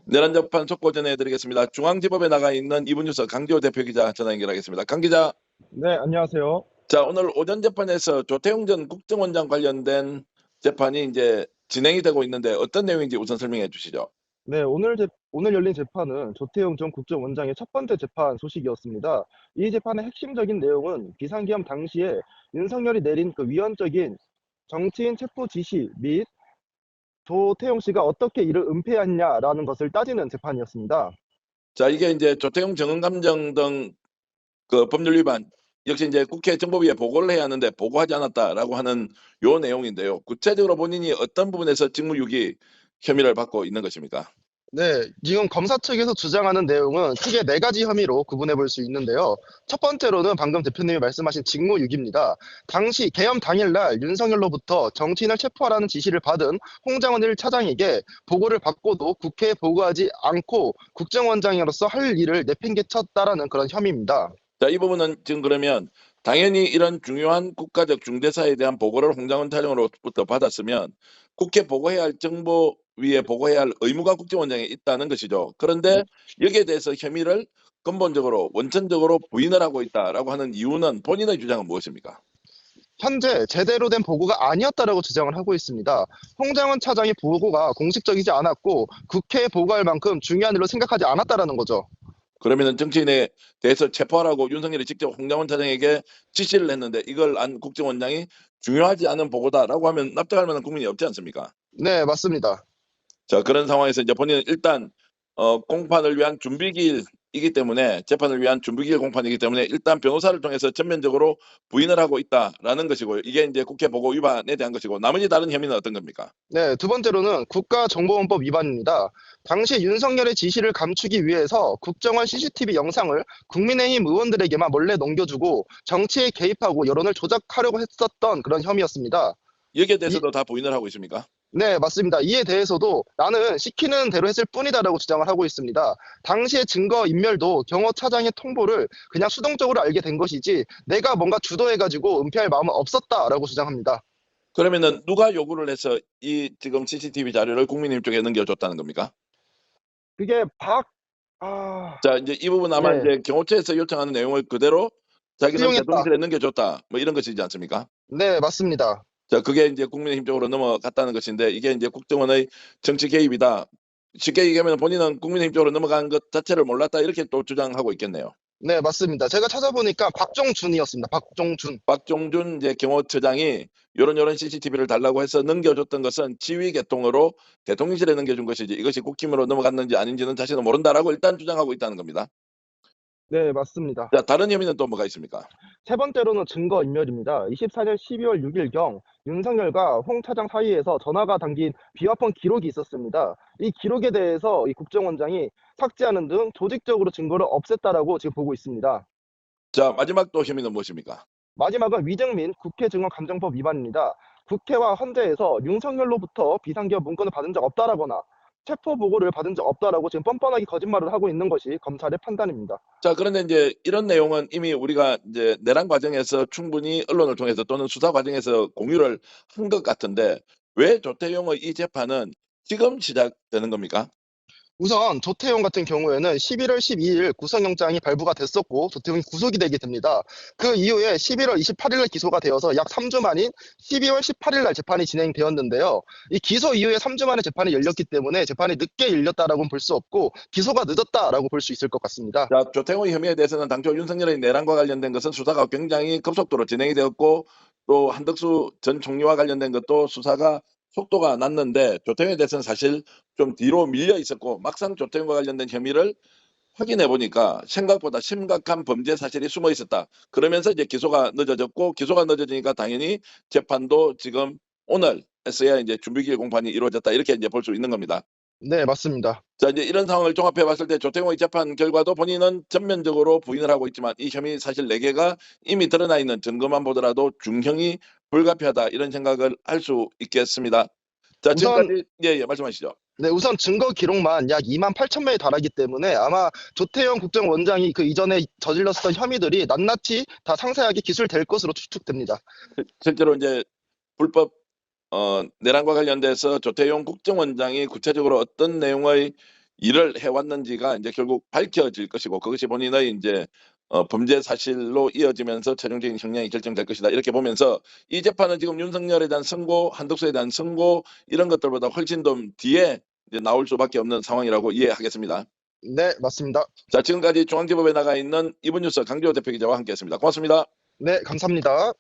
내란 재판 속보 전해드리겠습니다. 중앙지법에 나가 있는 이분뉴스 강지호 대표 기자 전화 연결하겠습니다. 강 기자. 네, 안녕하세요. 자, 오늘 오전 재판에서 조태용 전 국정원장 관련된 재판이 이제 진행이 되고 있는데 어떤 내용인지 우선 설명해 주시죠. 네, 오늘 열린 재판은 조태용 전 국정원장의 첫 번째 재판 소식이었습니다. 이 재판의 핵심적인 내용은 비상계엄 당시에 윤석열이 내린 그 위헌적인 정치인 체포 지시 및 조태용 씨가 어떻게 이를 은폐했냐라는 것을 따지는 재판이었습니다. 자, 이게 이제 조태용 정언감정 등 그 법률 위반, 역시 이제 국회 정보위에 보고를 해야 하는데 보고하지 않았다라고 하는 요 내용인데요. 구체적으로 본인이 어떤 부분에서 직무유기 혐의를 받고 있는 것입니까? 네, 지금 검사 측에서 주장하는 내용은 크게 네 가지 혐의로 구분해 볼 수 있는데요. 첫 번째로는 방금 대표님이 말씀하신 직무유기입니다. 당시 계엄 당일날 윤석열로부터 정치인을 체포하라는 지시를 받은 홍장원 1차장에게 보고를 받고도 국회에 보고하지 않고 국정원장으로서 할 일을 내팽개쳤다라는 그런 혐의입니다. 자, 이 부분은 지금 그러면 당연히 이런 중요한 국가적 중대사에 대한 보고를 홍장원 차장으로부터 받았으면 국회 보고해야 할 정보위에 보고해야 할 의무가 국정원장에 있다는 것이죠. 그런데 여기에 대해서 혐의를 근본적으로 원천적으로 부인을 하고 있다라고 하는 이유는 본인의 주장은 무엇입니까? 현재 제대로 된 보고가 아니었다라고 주장을 하고 있습니다. 홍장원 차장의 보고가 공식적이지 않았고 국회에 보고할 만큼 중요한 일로 생각하지 않았다라는 거죠. 그러면은 정치인에 대해서 체포하라고 윤석열이 직접 홍장원 차장에게 지시를 했는데 이걸 안 국정원장이 중요하지 않은 보고다라고 하면 납득할 만한 국민이 없지 않습니까? 네, 맞습니다. 자, 그런 상황에서 이제 본인은 일단 공판을 위한 준비기일이기 때문에, 재판을 위한 준비기일 공판이기 때문에 일단 변호사를 통해서 전면적으로 부인을 하고 있다라는 것이고요. 이게 이제 국회 보고 위반에 대한 것이고, 나머지 다른 혐의는 어떤 겁니까? 네, 두 번째로는 국가정보원법 위반입니다. 당시 윤석열의 지시를 감추기 위해서 국정원 CCTV 영상을 국민의힘 의원들에게만 몰래 넘겨주고 정치에 개입하고 여론을 조작하려고 했었던 그런 혐의였습니다. 여기에 이, 대해서도 다 부인을 하고 있습니까? 네, 맞습니다. 이에 대해서도 나는 시키는 대로 했을 뿐이다라고 주장을 하고 있습니다. 당시의 증거 인멸도 경호 차장의 통보를 그냥 수동적으로 알게 된 것이지 내가 뭔가 주도해가지고 은폐할 마음은 없었다라고 주장합니다. 그러면은 누가 요구를 해서 이 지금 CCTV 자료를 국민의힘 쪽에 넘겨줬다는 겁니까? 그게 아, 자, 이제 이 부분 아마 네, 이제 경호처에서 요청하는 내용을 그대로 자기는 수용했다. 대통령실에 넘겨줬다, 뭐 이런 것이지 않습니까? 네, 맞습니다. 자, 그게 이제 국민의힘 쪽으로 넘어갔다는 것인데, 이게 이제 국정원의 정치 개입이다. 쉽게 얘기하면 본인은 국민의힘 쪽으로 넘어간 것 자체를 몰랐다, 이렇게 또 주장하고 있겠네요. 네, 맞습니다. 제가 찾아보니까 박종준이었습니다. 박종준. 박종준 이제 경호처장이 요런 CCTV를 달라고 해서 넘겨줬던 것은 지휘 계통으로 대통령실에 넘겨준 것이지, 이것이 국힘으로 넘어갔는지 아닌지는 자신은 모른다라고 일단 주장하고 있다는 겁니다. 네, 맞습니다. 자, 다른 혐의는 또 뭐가 있습니까? 세 번째로는 증거인멸입니다. 24년 12월 6일경 윤석열과 홍 차장 사이에서 전화가 담긴 비화폰 기록이 있었습니다. 이 기록에 대해서 이 국정원장이 삭제하는 등 조직적으로 증거를 없앴다라고 지금 보고 있습니다. 자, 마지막 또 혐의는 무엇입니까? 마지막은 위증민 국회증언감정법 위반입니다. 국회와 헌재에서 윤석열로부터 비상계엄 문건을 받은 적 없다라거나 체포 보고를 받은 적 없다라고 지금 뻔뻔하게 거짓말을 하고 있는 것이 검찰의 판단입니다. 자, 그런데 이제 이런 내용은 이미 우리가 이제 내란 과정에서 충분히 언론을 통해서 또는 수사 과정에서 공유를 한 것 같은데, 왜 조태용의 이 재판은 지금 시작되는 겁니까? 우선 조태용 같은 경우에는 11월 12일 구속영장이 발부가 됐었고 조태용이 구속이 되게 됩니다. 그 이후에 11월 28일 날 기소가 되어서 약 3주 만인 12월 18일 날 재판이 진행되었는데요. 이 기소 이후에 3주 만에 재판이 열렸기 때문에 재판이 늦게 열렸다라고는 볼 수 없고 기소가 늦었다라고 볼 수 있을 것 같습니다. 자, 조태용의 혐의에 대해서는 당초 윤석열의 내란과 관련된 것은 수사가 굉장히 급속도로 진행이 되었고, 또 한덕수 전 총리와 관련된 것도 수사가 속도가 났는데, 조태용에 대해서는 사실 좀 뒤로 밀려 있었고, 막상 조태용과 관련된 혐의를 확인해 보니까 생각보다 심각한 범죄 사실이 숨어 있었다. 그러면서 이제 기소가 늦어졌고, 기소가 늦어지니까 당연히 재판도 지금 오늘에서야 이제 준비기일 공판이 이루어졌다, 이렇게 이제 볼 수 있는 겁니다. 네, 맞습니다. 자, 이제 이런 상황을 종합해 봤을 때 조태용의 재판 결과도 본인은 전면적으로 부인을 하고 있지만, 이 혐의 사실 4개가 이미 드러나 있는 증거만 보더라도 중형이 불가피하다, 이런 생각을 할 수 있겠습니다. 자, 우선 지금까지 예, 말씀하시죠. 네, 우선 증거 기록만 약 2만 8천 명에 달하기 때문에 아마 조태영 국정원장이 그 이전에 저질렀던 혐의들이 낱낱이 다 상세하게 기술될 것으로 추측됩니다. 실제로 이제 불법 내란과 관련돼서 조태용 국정원장이 구체적으로 어떤 내용의 일을 해왔는지가 이제 결국 밝혀질 것이고 그것이 본인의 이제 범죄 사실로 이어지면서 최종적인 형량이 결정될 것이다. 이렇게 보면서 이 재판은 지금 윤석열에 대한 선고, 한덕수에 대한 선고 이런 것들보다 훨씬 더 뒤에 이제 나올 수밖에 없는 상황이라고 이해하겠습니다. 네, 맞습니다. 자, 지금까지 중앙지법에 나가 있는 이분뉴스 강주호 대표 기자와 함께했습니다. 고맙습니다. 네, 감사합니다.